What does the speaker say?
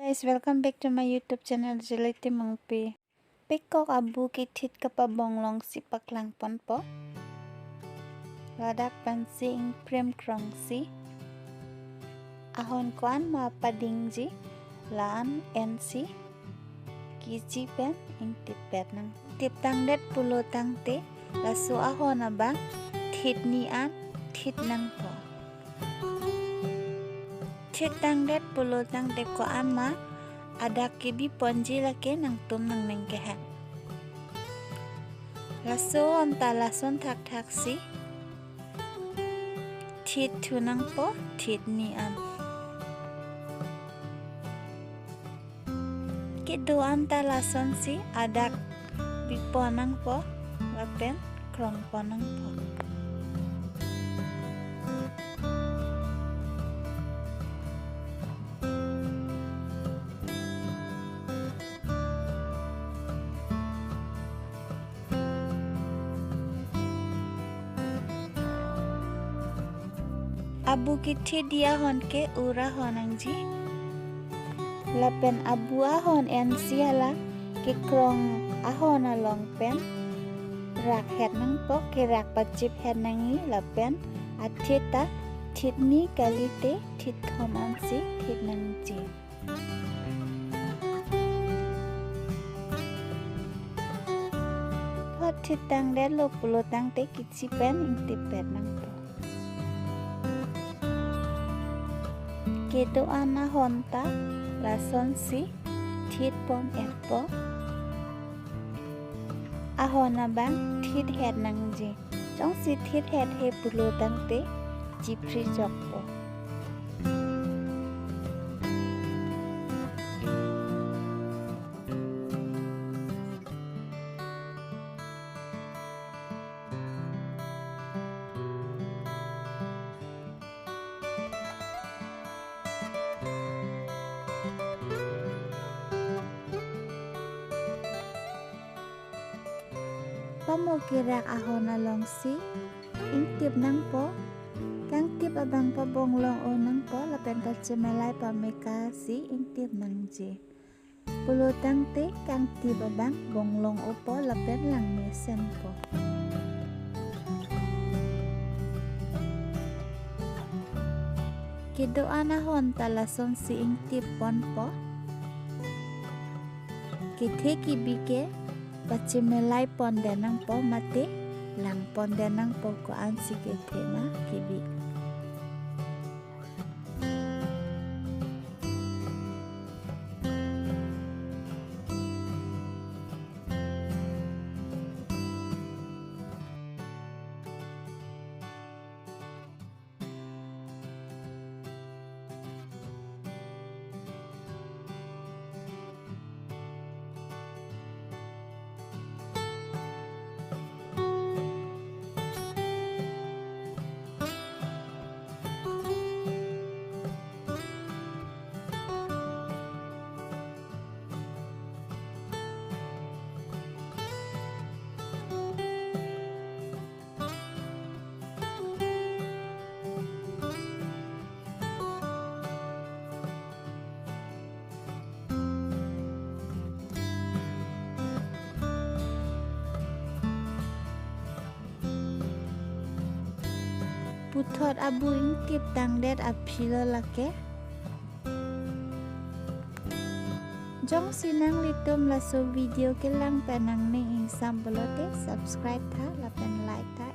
Guys, welcome back to my YouTube channel Jeliti Mangpi. Pekok abu kitit kapabonglong si paklang ponpo. Ladak pansing prem krongsi. Ahon kuan ma padingji laan NC. Kiji pen ing tipet nang tiptang det pulo tang te lasu ahon abang tit nian tit nang po. Tang det pulo tang te ko ama ada kibi ponji lake nang tum nang nengkehan. Laso onta lason tak tak si tit tu nang po tit ni an. Kidu anta lason si ada bipo nang po lapen krong po nang po. Abu kiti dia hon ke ura honangji lapen abu ahon en siala ke krong ahon along pen rak het nang po ke rak pacip het nangi lapen atita titni kalite tit thoman si tit nangji hot titang de lo pulo tang te kitsi pen ing tipet nang po. Kedo ana honta lason si tit pom epo ahona bang tit het nangji jong si tit het he pulo tangte jipri jokpo. Pamo kirak ahon along si ing tip nang po kang tip abang pabonglong o nang po lapen kacemelai pameka si ing tip nang ji pulo tang te kang tip abang bonglong o po lapen lang mesen po. Kido anahon talason si ing tip pon po kithe kibike pacimelai pondenang po mate lang pondenang po ko ansi kete na kibi. Putot abu ing tip tang det apilo lake jong sinang litum laso video ke lang penang ning ing sambolote subscribe ta lapen like ta